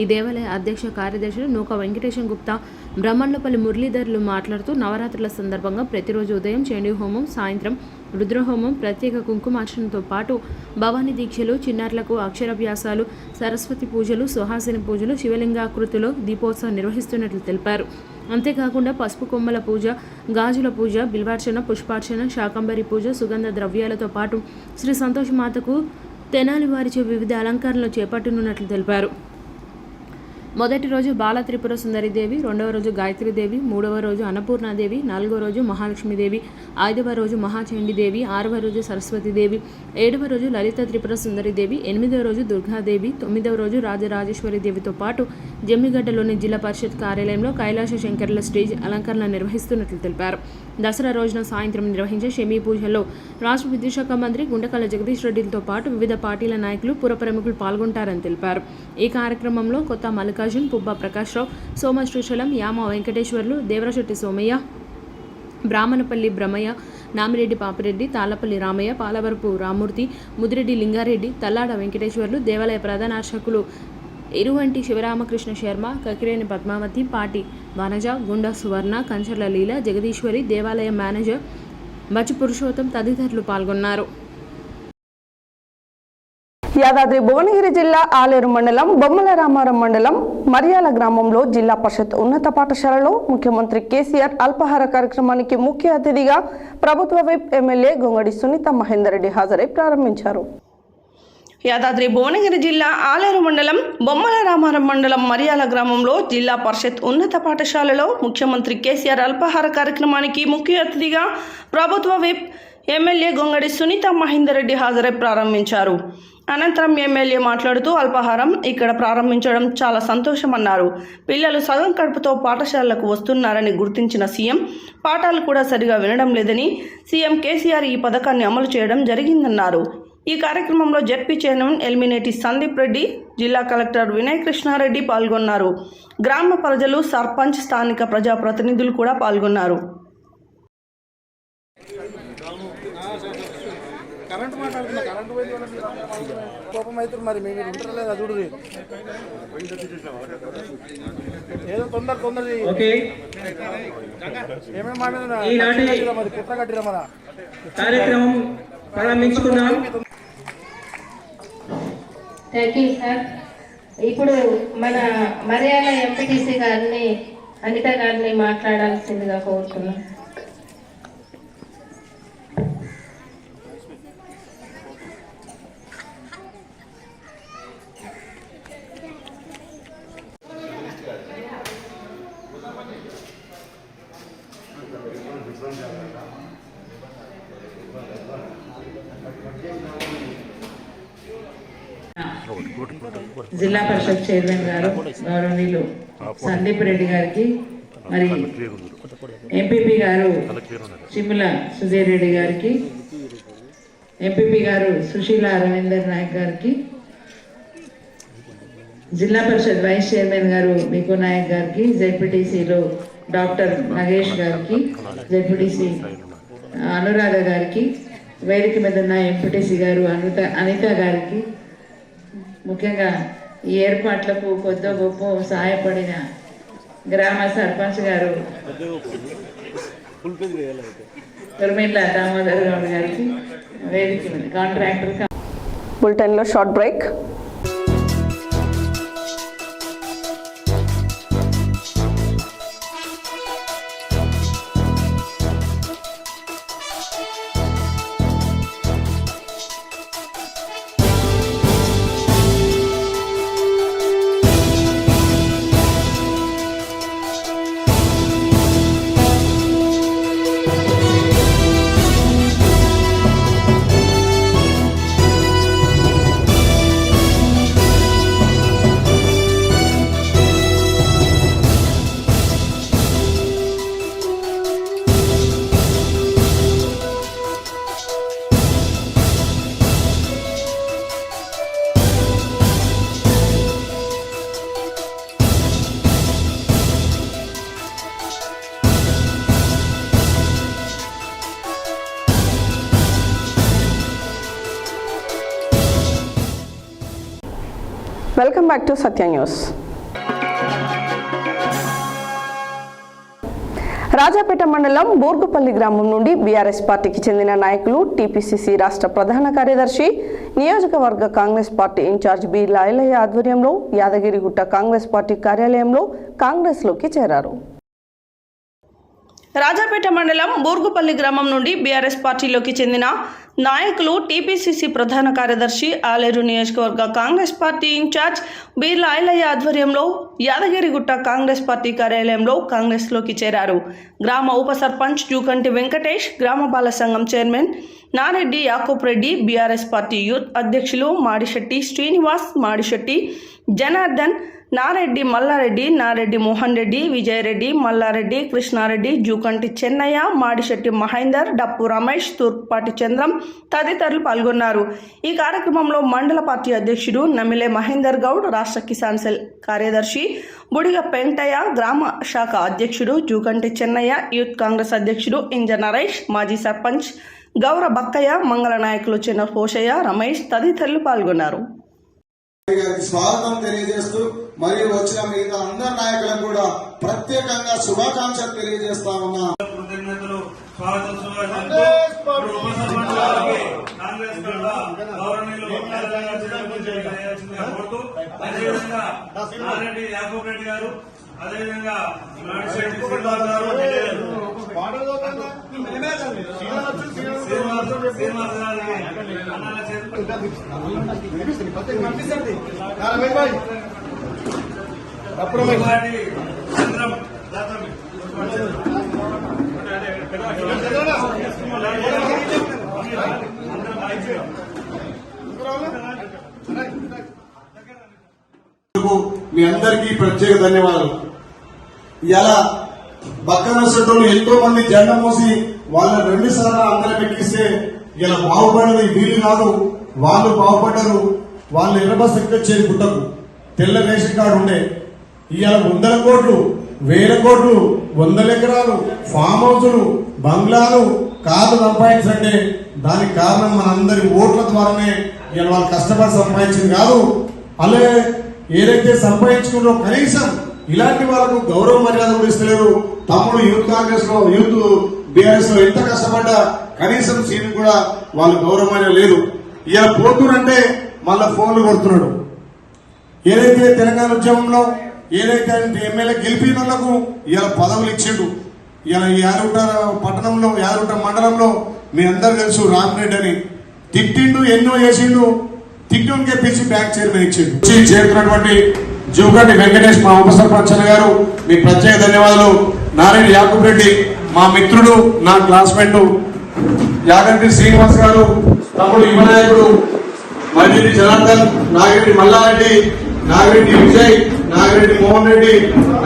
ఈ దేవాలయ అధ్యక్ష కార్యదర్శులు నూక వెంకటేశం గుప్తా, బ్రహ్మణ్లపల్లి మురళీధర్లు మాట్లాడుతూ నవరాత్రుల సందర్భంగా ప్రతిరోజు ఉదయం చండీ హోమం, సాయంత్రం రుద్రహోమం, ప్రత్యేక కుంకుమార్చనతో పాటు భవానీ దీక్షలు, చిన్నారులకు అక్షరాభ్యాసాలు, సరస్వతి పూజలు, సుహాసిని పూజలు, శివలింగాకృతిలో దీపోత్సవం నిర్వహిస్తున్నట్లు తెలిపారు. అంతేకాకుండా పసుపు కొమ్మల పూజ, గాజుల పూజ, బిల్వార్చన, పుష్పార్చన, శాకంబరి పూజ, సుగంధ ద్రవ్యాలతో పాటు శ్రీ సంతోషమాతకు తెనాలి వారిచే వివిధ అలంకరణలు చేపట్టనున్నట్లు తెలిపారు. మొదటి రోజు బాల త్రిపుర సుందరిదేవి, రెండవ రోజు గాయత్రీదేవి, మూడవ రోజు అన్నపూర్ణాదేవి, నాలుగవ రోజు మహాలక్ష్మీదేవి, ఐదవ రోజు మహాచండీదేవి, ఆరవ రోజు సరస్వతీదేవి, ఏడవ రోజు లలిత త్రిపుర సుందరిదేవి, ఎనిమిదవ రోజు దుర్గాదేవి, తొమ్మిదవ రోజు రాజరాజేశ్వరి దేవితో పాటు జమ్మిగడ్డలోని జిల్లా పరిషత్ కార్యాలయంలో కైలాస శంకరుల స్టేజ్ అలంకరణ నిర్వహిస్తున్నట్లు తెలిపారు. దసరా రోజున సాయంత్రం నిర్వహించే షమీ పూజల్లో రాష్ట్ర విద్యుత్ శాఖ మంత్రి గుంటకల్ల జగదీష్ రెడ్డితో పాటు వివిధ పార్టీల నాయకులు, పుర ప్రముఖులు పాల్గొంటారని తెలిపారు. ఈ కార్యక్రమంలో కొత్త మల్లికార్జున్, పుబ్బా ప్రకాశ్రావు, సోమ శ్రీశైలం, యామ వెంకటేశ్వర్లు, దేవరశెట్టి సోమయ్య, బ్రాహ్మణపల్లి బ్రహ్మయ్య, నామిరెడ్డి పాపిరెడ్డి, తాళ్లపల్లి రామయ్య, పాలవరపు రామూర్తి, ముదిరెడ్డి లింగారెడ్డి, తల్లాడ వెంకటేశ్వర్లు, దేవాలయ ప్రధాన అర్చకులు ఇరువంటి శివరామకృష్ణ శర్మ, కకిరేని పద్మావతి, పాటి వనజ, గుండా సువర్ణ, కంచర్ల లీల, జగదీశ్వరి, దేవాలయ మేనేజర్ బచ్చు పురుషోత్తం తదితరులు పాల్గొన్నారు. యాదాద్రి భువనగిరి జిల్లా ఆలేరు మండలం బొమ్మల రామారం మండలం మరియాల గ్రామంలో జిల్లా పరిషత్ ఉన్నత పాఠశాలలో ముఖ్యమంత్రి కేసీఆర్ అల్పాహార కార్యక్రమానికి ముఖ్య అతిథిగా ప్రభుత్వ వైప్ ఎమ్మెల్యే గొంగడి సునీత మహేందర్ రెడ్డి హాజరై ప్రారంభించారు. యాదాద్రి భువనగిరి జిల్లా ఆలేరు మండలం బొమ్మల రామారం మండలం మరియాల గ్రామంలో జిల్లా పరిషత్ ఉన్నత పాఠశాలలో ముఖ్యమంత్రి కేసీఆర్ అల్పాహార కార్యక్రమానికి ముఖ్య అతిథిగా ప్రభుత్వ విప్ ఎమ్మెల్యే గొంగడి సునీత మహేందర్ రెడ్డి హాజరై ప్రారంభించారు. అనంతరం ఎమ్మెల్యే మాట్లాడుతూ అల్పాహారం ఇక్కడ ప్రారంభించడం చాలా సంతోషమన్నారు. పిల్లలు సగం కడుపుతో పాఠశాలలకు వస్తున్నారని గుర్తించిన సీఎం పాఠాలు కూడా సరిగా వినడం లేదని సీఎం కేసీఆర్ ఈ పథకాన్ని అమలు చేయడం జరిగిందన్నారు. ఈ కార్యక్రమంలో జెడ్పీ చైర్మన్ ఎల్మినేటి సందీప్ రెడ్డి, జిల్లా కలెక్టర్ వినయ్ కృష్ణారెడ్డి పాల్గొన్నారు. గ్రామ ప్రజలు, సర్పంచ్, స్థానిక ప్రజాప్రతినిధులు కూడా పాల్గొన్నారు. కరెంట్ మాట్లాడుతున్నా, కరెంట్ పోయి కోపం అవుతుంది. మరి మేము ఉంటారా లేదా చూడు, ఏదో తొందర ఏమేమి మాట్లాడినా మరి కుట్ర కట్టిరా మన కార్యక్రమం ప్రారంభించుకున్నాం. Thank you sir. ఇప్పుడు మన మరియాల ఎంపీటీసీ గారిని, అనిత గారిని మాట్లాడాల్సిందిగా కోరుతున్నాం. జిల్లా పరిషత్ చైర్మన్ గారు గౌరవనీయులు సందీప్ రెడ్డి గారికి, మరి ఎంపీపీ గారు చిమ్ముల సుధీర్ రెడ్డి గారికి, ఎంపీపీ గారు సుశీల రవీందర్ నాయక్ గారికి, జిల్లా పరిషత్ వైస్ చైర్మన్ గారు బికు నాయక్ గారికి, జెడ్పీటీసీలు డాక్టర్ నగేష్ గారికి, జెడ్పీటీసీ అనురాధ గారికి, వేదిక మీద ఉన్న ఎంపీటీసీ గారు అనిత గారికి, ముఖ్యంగా ఈ ఏర్పాట్లకు కొద్ది గొప్ప సహాయపడిన గ్రామ సర్పంచ్ గారు తుర్మిళ్ళ దామోదర్ గౌడ్ గారికి, వేదిక మీద కాంట్రాక్టర్. బులెటిన్లో short break. Welcome back to Satya news. Rajapet మండలం బూర్గుపల్లి గ్రామం నుండి బీఆర్ఎస్ పార్టీకి చెందిన నాయకులు, టీపీసీసీ రాష్ట్ర ప్రధాన కార్యదర్శి, నియోజకవర్గ కాంగ్రెస్ పార్టీ ఇన్ఛార్జ్ బి లాయలయ్య ఆధ్వర్యంలో యాదగిరిగుట్ట కాంగ్రెస్ పార్టీ కార్యాలయంలో కాంగ్రెస్లోకి చేరారు. రాజాపేట మండలం బూర్గుపల్లి గ్రామం నుండి బీఆర్ఎస్ పార్టీలోకి చెందిన నాయకులు, టీపీసీసీ ప్రధాన కార్యదర్శి, ఆలేరు నియోజకవర్గ కాంగ్రెస్ పార్టీ ఇన్ఛార్జ్ బి లాయలయ్య ఆధ్వర్యంలో యాదగిరిగుట్ట కాంగ్రెస్ పార్టీ కార్యాలయంలో కాంగ్రెస్లోకి చేరారు. గ్రామ ఉప సర్పంచ్ జూకంటి వెంకటేష్, గ్రామ బాల సంఘం chairman Nareddy Yakub Reddy, BRS party youth అధ్యక్షులు మాడిశెట్టి శ్రీనివాస్, మాడిశెట్టి జనార్దన్, నారెడ్డి మల్లారెడ్డి, నారెడ్డి మోహన్ రెడ్డి, విజయరెడ్డి, మల్లారెడ్డి, కృష్ణారెడ్డి, జూకంటి చెన్నయ్య, మాడిశెట్టి మహేందర్, డప్పు రమేష్, తూర్పుపాటి చంద్రం తదితరులు పాల్గొన్నారు. ఈ కార్యక్రమంలో మండల పార్టీ అధ్యక్షుడు నమిలే మహేందర్ గౌడ్, రాష్ట్ర కిసాన్ సెల్ కార్యదర్శి బుడిగ పెంటయ్య, గ్రామ శాఖ అధ్యక్షుడు జూకంటి చెన్నయ్య, యూత్ కాంగ్రెస్ అధ్యక్షుడు ఇంజ నరేష్, మాజీ సర్పంచ్ గౌర బక్కయ్య, మంగళ నాయకులు చిన్న పోషయ్య, రమేష్ తదితరులు పాల్గొన్నారు. స్వాగతం తెలియజేస్తూ మరియు వచ్చిన మిగతా అందరి నాయకులకు కూడా ప్రత్యేకంగా శుభాకాంక్షలు తెలియజేస్తా ఉన్నా. కృతజ్ఞతలు, స్వాగతం నారెడ్డి యాకూబ్ రెడ్డి గారు, అదేవిధంగా శ్రీనివాస్ గారికి చంద్రం మీ అందరికీ ప్రత్యేక ధన్యవాదాలు. ఇలా బక్కన సెట్టోళ్ళు ఎంతో మంది జెండా మోసి వాళ్ళ 2 సార్లు అందరం ఎక్కిస్తే ఇలా బాగుపడేది వీళ్ళు కాదు, వాళ్ళు బాగుపడ్డారు. వాళ్ళు ఎర్రబస్ ఎక్కొచ్చేది గుట్టకు, తెల్ల రేషన్ కార్డు ఉండే. ఇవాళ 100 కోట్లు, 1000 కోట్లు, 100 ఎకరాలు, ఫామ్ హౌసులు, బంగ్లాలు, కార్లు సంపాదించంటే దానికి కారణం మనందరి ఓట్ల ద్వారానే. ఇలా వాళ్ళు కష్టపడి సంపాదించింది కాదు. అలాగే ఏదైతే సంపాదించుకున్నారో కనీసం ఇలాంటి వాళ్ళకు గౌరవ మర్యాద కూడా ఇస్తలేరు. తమ్ముడు యూత్ కాంగ్రెస్ లో, యూత్ బీఆర్ఎస్ లో ఎంత కష్టపడ్డా కనీసం సీట్ కూడా వాళ్ళు గౌరవ మర్యాద లేదు. ఇలా పోతున్నంటే మళ్ళా ఫోన్లు కొడుతున్నాడు. ఏదైతే తెలంగాణ ఉద్యమంలో ఏదైతే ఎమ్మెల్యే గెలిపిన వాళ్లకు ఇలా పదవులు ఇచ్చిండు. ఇలా యాదగిరిగుట్ట పట్టణంలో, యాదగిరిగుట్ట మండలంలో మీ అందరు తెలుసు, రామిరెడ్డి అని తిట్టిండు, ఎన్నో చేసిండు. తిట్టుని గెలిపించి బ్యాంక్ చైర్మన్ ఇచ్చిండు. చేరుతున్నటువంటి జూకంటి వెంకటేష్, మా ఉప సర్పంచ్ గారు, మీ ప్రత్యేక ధన్యవాదాలు. నారెడ్డి యాకూబ్ రెడ్డి, మా మిత్రుడు, నా క్లాస్మేట్ యాగంటి శ్రీనివాస్ గారు, తమ్ముడు యువ నాయకుడు మరిరెడ్డి జనార్దన్, నాగిరెడ్డి మల్లారెడ్డి, నాగిరెడ్డి విజయ్, నాగిరెడ్డి మోహన్ రెడ్డి,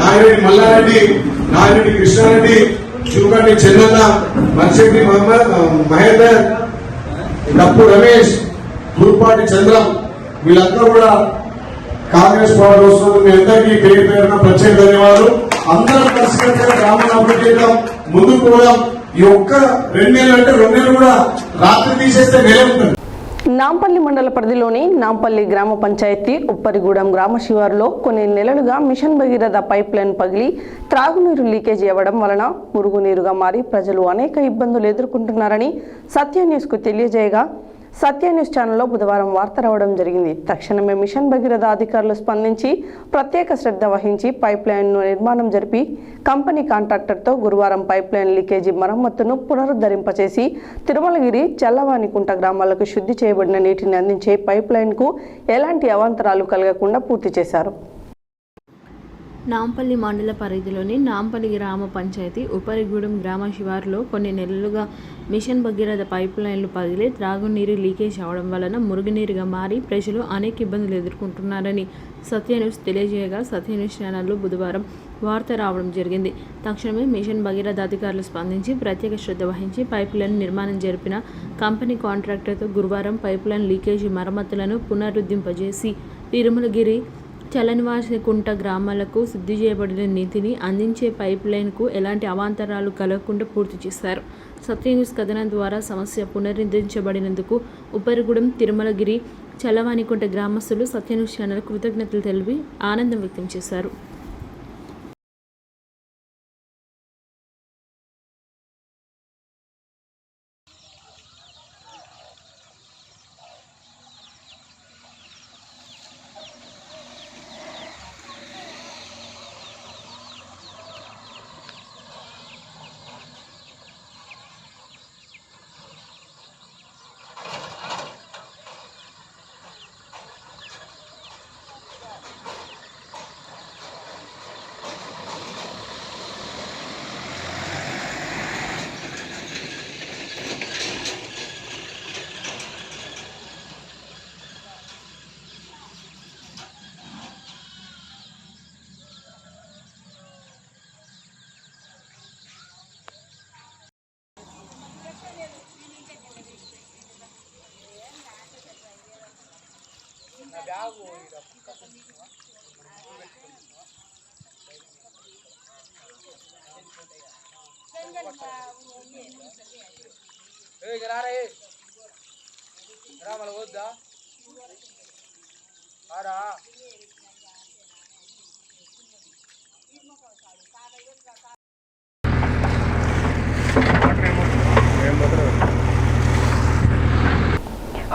నాగిరెడ్డి మల్లారెడ్డి, నాగిరెడ్డి కృష్ణారెడ్డి, జూకంటి చెన్నన్న, మర్చెట్టి మహేందర్, డప్పు రమేష్, తూర్పాటి చంద్రం, వీళ్ళందరూ కూడా కాంగ్రెస్ పార్టీ వస్తుంది. మీ అందరికీ పేరు పేరున ప్రత్యేక ధన్యవాదాలు. అందరం కలిసికట్టుగా గ్రామాన్ని అభివృద్ధి చేయడం, ముందుకు పోవడం. ఈ ఒక్క 2 నెలలు అంటే 2 నెలలు కూడా రాత్రి తీసేస్తే వేరే ఉంటుంది. నాంపల్లి మండల పరిధిలోని నాంపల్లి గ్రామ పంచాయతీ ఉప్పరిగూడెం గ్రామ శివారులో కొన్ని నెలలుగా మిషన్ భగీరథ పైప్ లైన్ పగిలి త్రాగునీరు లీకేజీ అవ్వడం వలన మురుగునీరుగా మారి ప్రజలు అనేక ఇబ్బందులు ఎదుర్కొంటున్నారని సత్య న్యూస్కు తెలియజేయగా, సత్య న్యూస్ ఛానల్లో బుధవారం వార్త రావడం జరిగింది. తక్షణమే మిషన్ భగీరథ అధికారులు స్పందించి ప్రత్యేక శ్రద్ధ వహించి పైప్ లైన్ను నిర్మాణం జరిపి కంపెనీ కాంట్రాక్టర్తో గురువారం పైప్ లైన్ లీకేజీ మరమ్మతును పునరుద్ధరింపచేసి తిరుమలగిరి, చల్లవానికుంట గ్రామాలకు శుద్ధి చేయబడిన నీటిని అందించే పైప్ లైన్కు ఎలాంటి అవాంతరాలు కలగకుండా పూర్తి చేశారు. నాంపల్లి మండల పరిధిలోని నాంపల్లి గ్రామ పంచాయతీ ఉపరిగూడెం గ్రామ శివారులో కొన్ని నెలలుగా మిషన్ భగీరథ పైప్ లైన్లు పగిలి త్రాగునీరు లీకేజ్ అవడం వలన మురుగునీరుగా మారి ప్రజలు అనేక ఇబ్బందులు ఎదుర్కొంటున్నారని సత్య న్యూస్ తెలియజేయగా, సత్య న్యూస్ ఛానల్లో బుధవారం వార్త రావడం జరిగింది. తక్షణమే మిషన్ భగీరథ అధికారులు స్పందించి ప్రత్యేక శ్రద్ధ వహించి పైప్ లైన్ నిర్మాణం జరిపిన కంపెనీ కాంట్రాక్టర్తో గురువారం పైప్ లైన్ లీకేజీ మరమ్మతులను పునరుద్ధరింపజేసి తిరుమలగిరి, చలనివాసకుంట గ్రామాలకు శుద్ధి చేయబడిన నీటిని అందించే పైప్ లైన్కు ఎలాంటి అవాంతరాలు కలగకుండా పూర్తి చేశారు. సత్య న్యూస్ కథనం ద్వారా సమస్య పునరుద్ధరించబడినందుకు ఉపరిగూడెం, తిరుమలగిరి, చల్లవానికుంట గ్రామస్తులు సత్యన్యూస్ ఛానల్ కృతజ్ఞతలు తెలిపి ఆనందం వ్యక్తం చేశారు.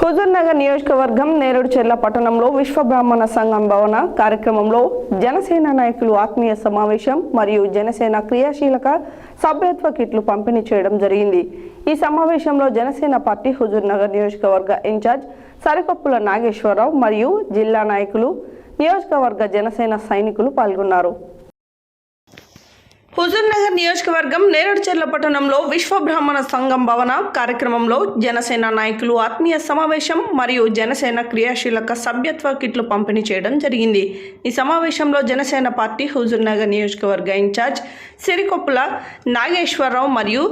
హుజూర్నగర్ నియోజకవర్గం నేరేడుచెర్ల పట్టణంలో విశ్వ బ్రాహ్మణ సంఘం భవన కార్యక్రమంలో జనసేన నాయకులు ఆత్మీయ సమావేశం మరియు జనసేన క్రియాశీలక సభ్యత్వ కిట్లు పంపిణీ చేయడం జరిగింది. ఈ సమావేశంలో జనసేన పార్టీ హుజూర్నగర్ నియోజకవర్గ ఇన్ఛార్జ్ సరికొప్పుల నాగేశ్వరరావు మరియు జిల్లా నాయకులు, నియోజకవర్గ జనసేన సైనికులు పాల్గొన్నారు. హుజూర్నగర్ నియోజకవర్గం నేరేడుచెర్ల పట్టణంలో విశ్వ బ్రాహ్మణ సంఘం భవన కార్యక్రమంలో జనసేన నాయకులు ఆత్మీయ సమావేశం మరియు జనసేన క్రియాశీలక సభ్యత్వ కిట్లు పంపిణీ చేయడం జరిగింది. ఈ సమావేశంలో జనసేన పార్టీ హుజూర్నగర్ నియోజకవర్గ ఇన్ఛార్జ్ సిరికొప్పుల నాగేశ్వరరావు మరియు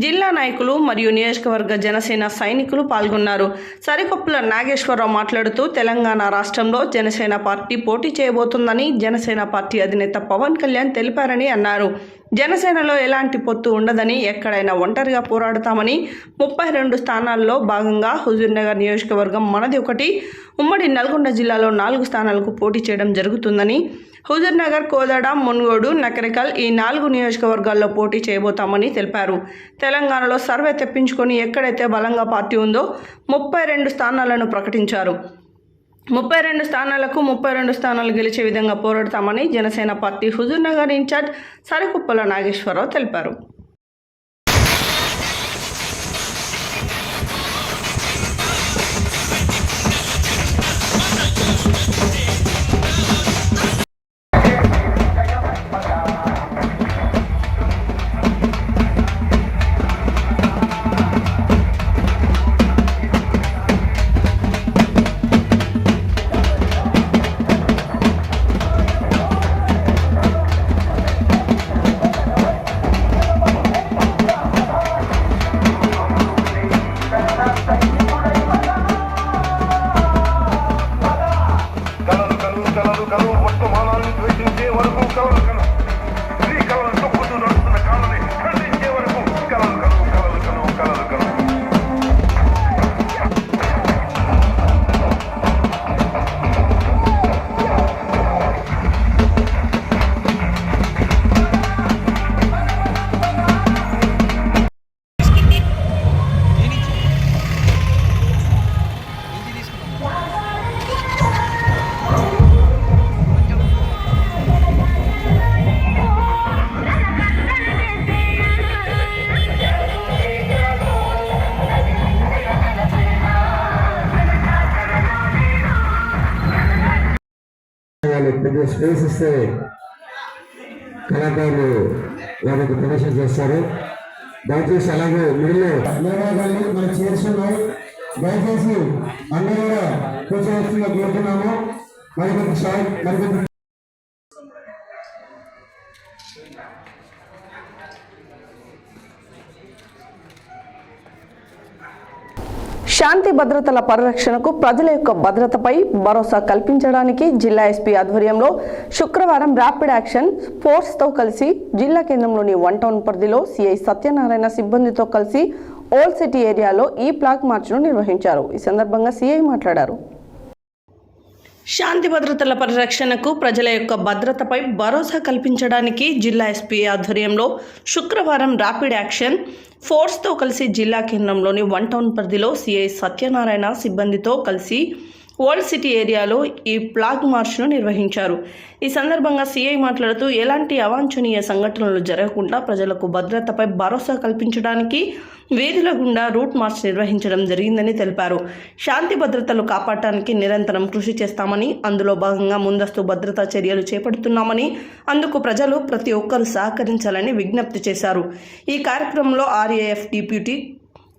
జిల్లా నాయకులు మరియు నియోజకవర్గ జనసేన సైనికులు పాల్గొన్నారు. సరికొప్పుల నాగేశ్వరరావు మాట్లాడుతూ తెలంగాణ రాష్ట్రంలో జనసేన పార్టీ పోటీ చేయబోతుందని జనసేన పార్టీ అధినేత పవన్ కళ్యాణ్ తెలిపారని అన్నారు. జనసేనలో ఎలాంటి పొత్తు ఉండదని, ఎక్కడైనా ఒంటరిగా పోరాడతామని, 32 స్థానాల్లో భాగంగా హుజూర్నగర్ నియోజకవర్గం మనది ఒకటి, ఉమ్మడి నల్గొండ జిల్లాలో 4 స్థానాలకు పోటీ చేయడం జరుగుతుందని, హుజూర్నగర్, కోదాడ, మున్గోడు, నకరికల్ ఈ 4 నియోజకవర్గాల్లో పోటీ చేయబోతామని తెలిపారు. తెలంగాణలో సర్వే తెప్పించుకొని ఎక్కడైతే బలంగా పార్టీ ఉందో 32 స్థానాలను ప్రకటించారు. 32 స్థానాలకు 32 స్థానాలు గెలిచే విధంగా పోరాడతామని జనసేన పార్టీ హుజూర్నగర్ ఇన్ఛార్జ్ సరికొప్పుల నాగేశ్వరరావు తెలిపారు. కొద్దిగా స్పేస్ ఇస్తే కళాకారులు వాళ్ళకి ప్రదర్శన చేస్తారు. దయచేసి అలాగే మిడిల్లో నిర్వాహాలు మనకు చేస్తున్నాయి. దయచేసి అందరూ కూడా కూర్చోవచ్చుగా కోరుతున్నాము. మరికొంత శాంతి భద్రతల పరిరక్షణకు ప్రజల యొక్క భద్రతపై భరోసా కల్పించడానికి జిల్లా ఎస్పీ ఆధ్వర్యంలో శుక్రవారం ర్యాపిడ్ యాక్షన్ ఫోర్స్తో కలిసి జిల్లా కేంద్రంలోని 1 టౌన్ పరిధిలో సిఐ సత్యనారాయణ సిబ్బందితో కలిసి ఓల్డ్ సిటీ ఏరియాలో ఈ ఫ్లాగ్ మార్చ్ను నిర్వహించారు. ఈ సందర్భంగా సిఐ మాట్లాడారు. శాంతి భద్రతల పరిరక్షణకు ప్రజల యొక్క భద్రతపై భరోసా కల్పించడానికి జిల్లా ఎస్పీ ఆధ్వర్యంలో శుక్రవారం ర్యాపిడ్ యాక్షన్ ఫోర్స్తో కలిసి జిల్లా కేంద్రంలోని 1 టౌన్ పరిధిలో సిఐ సత్యనారాయణ సిబ్బందితో కలిసి ఓల్డ్ సిటీ ఏరియాలో ఈ ఫ్లాగ్ మార్చ్ను నిర్వహించారు. ఈ సందర్భంగా సిఐ మాట్లాడుతూ ఎలాంటి అవాంఛనీయ సంఘటనలు జరగకుండా ప్రజలకు భద్రతపై భరోసా కల్పించడానికి వీధుల గుండా రూట్ మార్చ్ నిర్వహించడం జరిగిందని తెలిపారు. శాంతి భద్రతలు కాపాడటానికి నిరంతరం కృషి చేస్తామని, అందులో భాగంగా ముందస్తు భద్రతా చర్యలు చేపడుతున్నామని, అందుకు ప్రజలు ప్రతి ఒక్కరూ సహకరించాలని విజ్ఞప్తి చేశారు. ఈ కార్యక్రమంలో RAF deputy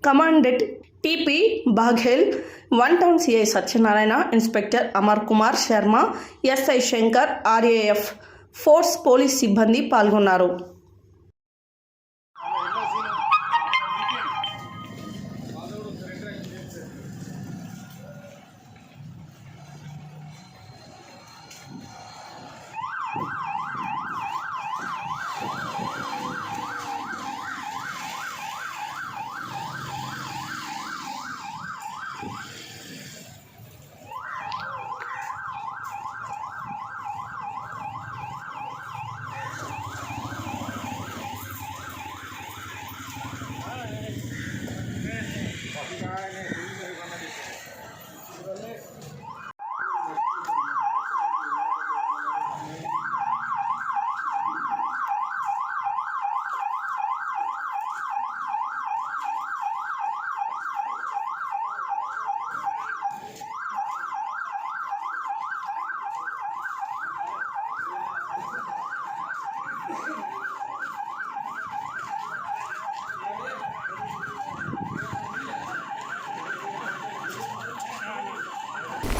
commandant TP Baghel, 1 town CI Satyanarayana, inspector Amar Kumar Sharma, SI Shankar, RAF force police సిబ్బంది పాల్గొన్నారు.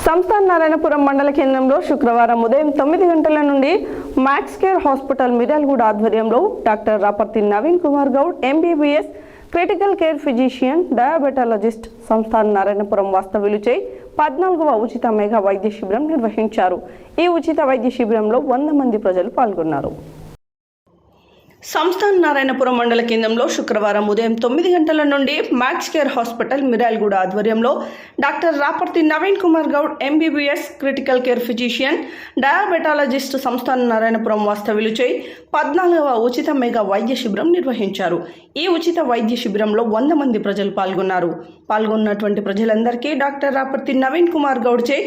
సంస్థాన్ నారాయణపురం మండల కేంద్రంలో శుక్రవారం ఉదయం 9 గంటల నుండి మ్యాక్స్ కేర్ హాస్పిటల్ మిర్యాలగూడ ఆధ్వర్యంలో doctor Raparthi Naveen Kumar Goud MBBS critical care physician diabetologist Samsthan Narayanapuram వాస్తవ్యులచే 14వ ఉచిత మెగా వైద్య శిబిరం నిర్వహించారు. ఈ ఉచిత వైద్య శిబిరంలో 100 మంది ప్రజలు పాల్గొన్నారు. సంస్థాన్ నారాయణపురం మండల కేంద్రంలో శుక్రవారం ఉదయం 9 గంటల నుండి మ్యాక్స్ కేర్ హాస్పిటల్ మిర్యాలగూడ ఆధ్వర్యంలో doctor Raparthi Naveen Kumar Goud MBBS critical care physician diabetologist Samsthan Narayanapuram వాస్తవ్యులచే 14వ ఉచిత మెగా వైద్య శిబిరం నిర్వహించారు. ఈ ఉచిత వైద్య శిబిరంలో 100 మంది ప్రజలు పాల్గొన్నారు. పాల్గొన్నటువంటి ప్రజలందరికీ డాక్టర్ రాపర్తి నవీన్ కుమార్ గౌడ్చే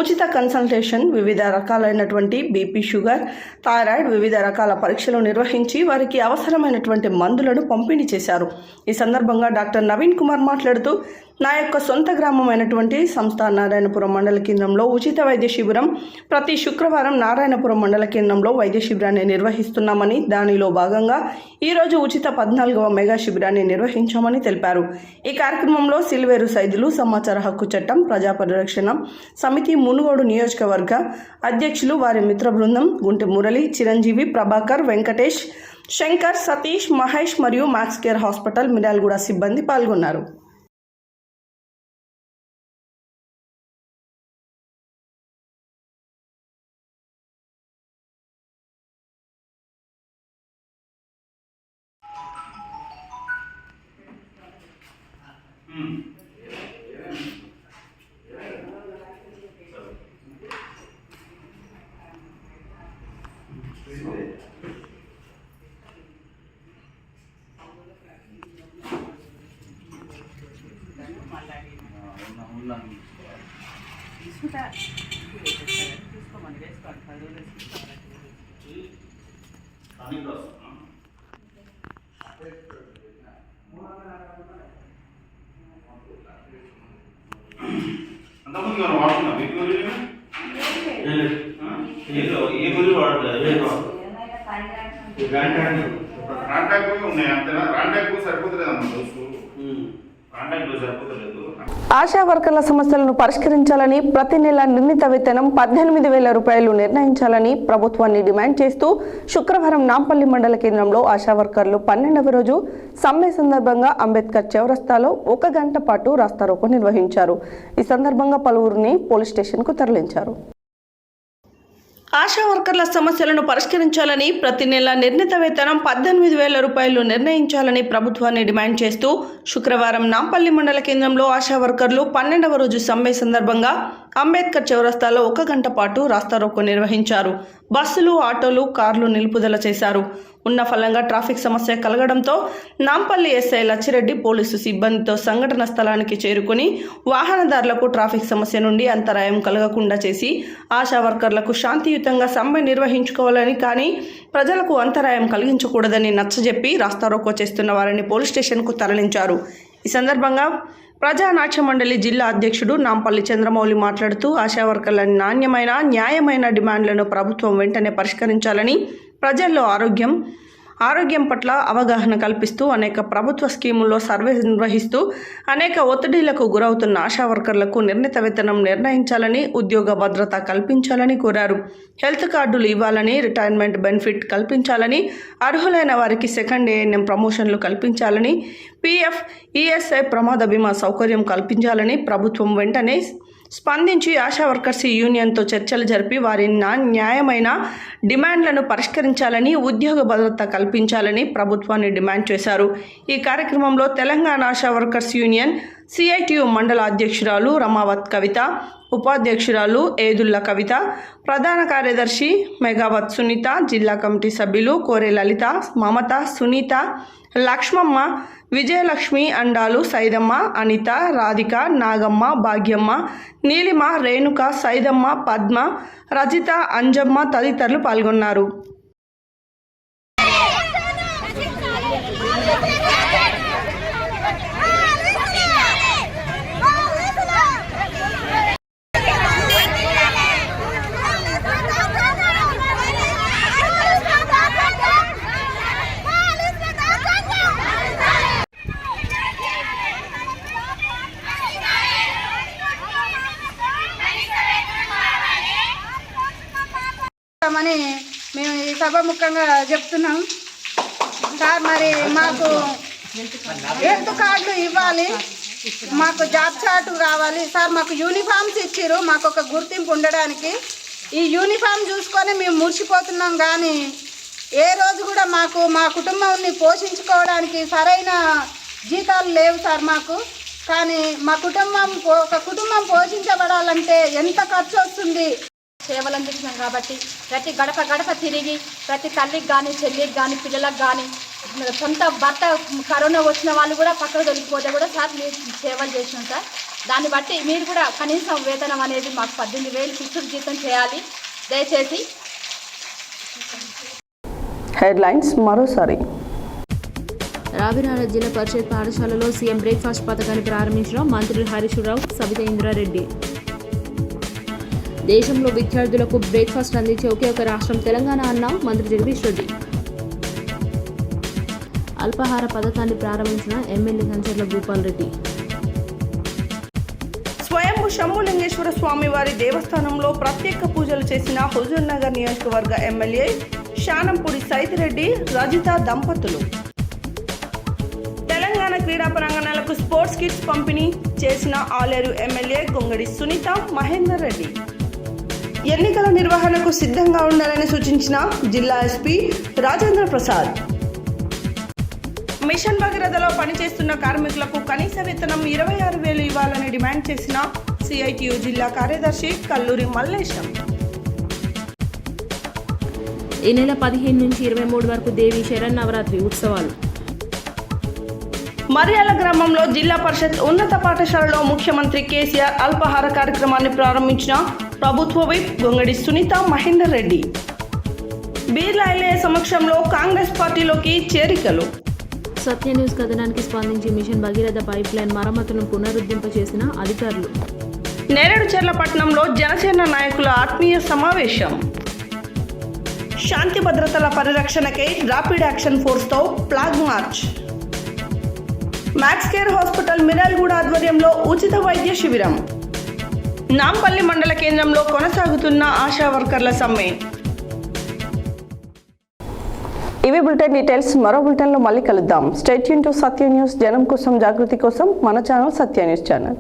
ఉచిత కన్సల్టేషన్, వివిధ రకాలైనటువంటి బీపీ, షుగర్, థైరాయిడ్ వివిధ రకాల పరీక్షలు నిర్వహించి వారికి అవసరమైనటువంటి మందులను పంపిణీ చేశారు. ఈ సందర్భంగా డాక్టర్ నవీన్ కుమార్ మాట్లాడుతూ, నా యొక్క సొంత గ్రామమైనటువంటి సంస్థాన్ నారాయణపురం మండల కేంద్రంలో ఉచిత వైద్య శిబిరం ప్రతి శుక్రవారం నారాయణపురం మండల కేంద్రంలో వైద్య శిబిరాన్ని నిర్వహిస్తున్నామని, దానిలో భాగంగా ఈరోజు ఉచిత 14వ మెగా శిబిరాన్ని నిర్వహించామని తెలిపారు. ఈ కార్యక్రమంలో సిల్వేరు సైదులు సమాచార హక్కు చట్టం ప్రజా పరిరక్షణ సమితి మునుగోడు నియోజకవర్గ అధ్యక్షులు, వారి మిత్ర బృందం గుంటె మురళి, చిరంజీవి, ప్రభాకర్, వెంకటేష్, శంకర్, సతీష్, మహేష్ మరియు మ్యాక్స్ కేర్ హాస్పిటల్ మిర్యాలగూడ సిబ్బంది పాల్గొన్నారు. ఆశా వర్కర్ల సమస్యలను పరిష్కరించాలని, ప్రతి నెల నిర్ణీత వేతనం 18,000 రూపాయలు నిర్ణయించాలని ప్రభుత్వాన్ని డిమాండ్ చేస్తూ శుక్రవారం నాంపల్లి మండల కేంద్రంలో ఆశా వర్కర్లు 12వ రోజు సమ్మె సందర్భంగా అంబేద్కర్ చౌరస్తాలో 1 గంట పాటు రాస్తారోకో నిర్వహించారు. ఈ సందర్భంగా పలువురిని పోలీస్ స్టేషన్కు తరలించారు. ఆశా వర్కర్ల సమస్యలను పరిష్కరించాలని, ప్రతి నెల నిర్ణీత వేతనం 18,000 రూపాయలు నిర్ణయించాలని ప్రభుత్వాన్ని డిమాండ్ చేస్తూ శుక్రవారం నాంపల్లి మండల కేంద్రంలో ఆశా వర్కర్లు 12వ రోజు సమ్మె సందర్భంగా అంబేద్కర్ చౌరస్తాలో 1 గంట పాటు రాస్తారోకో నిర్వహించారు. బస్సులు, ఆటోలు, కార్లు నిలుపుదల చేశారు. ఉన్న ఫలంగా ట్రాఫిక్ సమస్య కలగడంతో నాంపల్లి ఎస్ఐ లచ్చిరెడ్డి పోలీసు సిబ్బందితో సంఘటన స్థలానికి చేరుకుని వాహనదారులకు ట్రాఫిక్ సమస్య నుండి అంతరాయం కలగకుండా చేసి ఆశా వర్కర్లకు శాంతియుతంగా సమ్మె నిర్వహించుకోవాలని, కానీ ప్రజలకు అంతరాయం కలిగించకూడదని నచ్చజెప్పి రాస్తారోకో చేస్తున్న వారిని పోలీస్ స్టేషన్కు తరలించారు. ఈ సందర్భంగా ప్రజానాట్య మండలి జిల్లా అధ్యక్షుడు నాంపల్లి చంద్రమౌళి మాట్లాడుతూ ఆశా వర్కర్ల నాణ్యమైన, న్యాయమైన డిమాండ్లను ప్రభుత్వం వెంటనే పరిష్కరించాలని, ప్రజల్లో ఆరోగ్యం పట్ల అవగాహన కల్పిస్తూ అనేక ప్రభుత్వ స్కీముల్లో సర్వే నిర్వహిస్తూ అనేక ఒత్తిడిలకు గురవుతున్న ఆశా వర్కర్లకు నిర్ణీత వేతనం నిర్ణయించాలని, ఉద్యోగ భద్రత కల్పించాలని కోరారు. హెల్త్ కార్డులు ఇవ్వాలని, రిటైర్మెంట్ బెనిఫిట్ కల్పించాలని, అర్హులైన వారికి సెకండ్ ఏఎన్ఎం ప్రమోషన్లు కల్పించాలని, పీఎఫ్, ఈఎస్ఐ ప్రమాద బీమా సౌకర్యం కల్పించాలని ప్రభుత్వం వెంటనే స్పందించి ఆశా వర్కర్స్ యూనియన్తో చర్చలు జరిపి వారి న్యాయమైన డిమాండ్లను పరిష్కరించాలని, ఉద్యోగ భద్రత కల్పించాలని ప్రభుత్వాన్ని డిమాండ్ చేశారు. ఈ కార్యక్రమంలో Telangana ASHA workers union CITU మండల అధ్యక్షురాలు రమావత్ కవిత, ఉపాధ్యక్షురాలు ఏదుల్ల కవిత, ప్రధాన కార్యదర్శి మెగావత్ సునీత, జిల్లా కమిటీ సభ్యులు కోరే లలిత, మమత, సునీత, లక్ష్మమ్మ, విజయలక్ష్మి, అండాలు, సైదమ్మ, అనిత, రాధిక, నాగమ్మ, భాగ్యమ్మ, నీలిమ, రేణుక, సైదమ్మ, పద్మ, రజిత, అంజమ్మ తదితరులు పాల్గొన్నారు. అని మేము ఈ సభాముఖంగా చెప్తున్నాం సార్. మరి మాకు హెల్త్ కార్డులు ఇవ్వాలి, మాకు జాబ్ చార్ట్ కావాలి సార్. మాకు యూనిఫామ్స్ ఇచ్చిర్రు, మాకు ఒక గుర్తింపు ఉండడానికి. ఈ యూనిఫామ్ చూసుకొని మేము మురిసిపోతున్నాం, కానీ ఏ రోజు కూడా మాకు మా కుటుంబాన్ని పోషించుకోవడానికి సరైన జీతాలు లేవు సార్ మాకు. కానీ మా ఒక కుటుంబం పోషించబడాలంటే ఎంత ఖర్చు వస్తుంది. సేవలు అందిస్తున్నాం కాబట్టి ప్రతి గడప గడప తిరిగి ప్రతి తల్లికి కానీ, చెల్లికి కానీ, పిల్లలకు కానీ, సొంత భర్త కరోనా వచ్చిన వాళ్ళు కూడా పక్కకు దొరికిపోతే కూడా సార్ మీరు సేవలు చేసినాం సార్. దాన్ని బట్టి మీరు కూడా కనీసం వేతనం అనేది మాకు 18,000 ఫిక్స్డ్ జీతం చేయాలి దయచేసి. హెడ్లైన్స్ మరోసారి. రావిరాల జిల్లా పరిషత్ పాఠశాలలో సీఎం బ్రేక్ఫాస్ట్ పథకాన్ని ప్రారంభించిన మంత్రులు హరీష్ రావు, సబితా ఇంద్రారెడ్డి. దేశంలో విద్యార్థులకు బ్రేక్ఫాస్ట్ అందించే ఒకే ఒక రాష్ట్రం తెలంగాణ అన్న మంత్రి జగదీష్ రెడ్డి. అల్పాహార పథకాన్ని ప్రారంభించిన ఎమ్మెల్యే కంచర్ల భూపాల్ రెడ్డి. స్వయంభూ శంభులింగేశ్వర స్వామి వారి దేవస్థానంలో ప్రత్యేక పూజలు చేసిన హుజూర్ నగర్ నియోజకవర్గ ఎమ్మెల్యే శానంపూడి సైదిరెడ్డి, రజిత దంపతులు. తెలంగాణ క్రీడా ప్రాంగణాలకు స్పోర్ట్స్ కిట్స్ పంపిణీ చేసిన ఆలేరు ఎమ్మెల్యే గొంగడి సునీత, మహేందర్ రెడ్డి. ఎన్నికల నిర్వహణకు సిద్ధంగా ఉండాలని సూచించిన జిల్లా ఎస్పీ రాజేంద్ర ప్రసాద్. మిషన్ భగీరథలో పనిచేస్తున్న కార్మికులకు కనీస వేతనం 26,000 ఇవ్వాలని డిమాండ్ చేసిన సిఐటియు జిల్లా కార్యదర్శి కల్లూరి మల్లేశం. ఈ నెల 15 నుంచి 23 వరకు దేవి శరన్నవరాత్రి ఉత్సవాలు. మరియాల గ్రామంలో జిల్లా పరిషత్ ఉన్నత పాఠశాలలో ముఖ్యమంత్రి కేసీఆర్ అల్పాహార కార్యక్రమాన్ని ప్రారంభించిన ప్రభుత్వ విప్ గొంగడి సునీత, మహేందర్ రెడ్డి. బీర్లా ఎల్ఏ సమక్షంలో కాంగ్రెస్ పార్టీలోకి చేరికలు. సత్య న్యూస్ కథనానికి స్పందించి మిషన్ భగీరథ పైప్ లైన్ మరమ్మతులను పునరుద్ధరింపచేసిన అధికారులు. నేరేడు చెర్లపట్నంలో జనసేన నాయకుల ఆత్మీయ సమావేశం. శాంతి భద్రతల పరిరక్షణకై ర్యాపిడ్ యాక్షన్ ఫోర్స్తో flag march. Max care hospital Miryalaguda ఆధ్వర్యంలో ఉచిత వైద్య శిబిరం. నాంపల్లి మండల కేంద్రంలో కొనసాగుతున్న ఆశా వర్కర్ల సమ్మె. ఇవి బులెటిన్ డీటెయిల్స్. మరో బులెటిన్లో మళ్ళీ కలుద్దాం. Stay tune to Satya news. జనం కోసం, జాగృతి కోసం మన ఛానల్ సత్య న్యూస్ ఛానల్.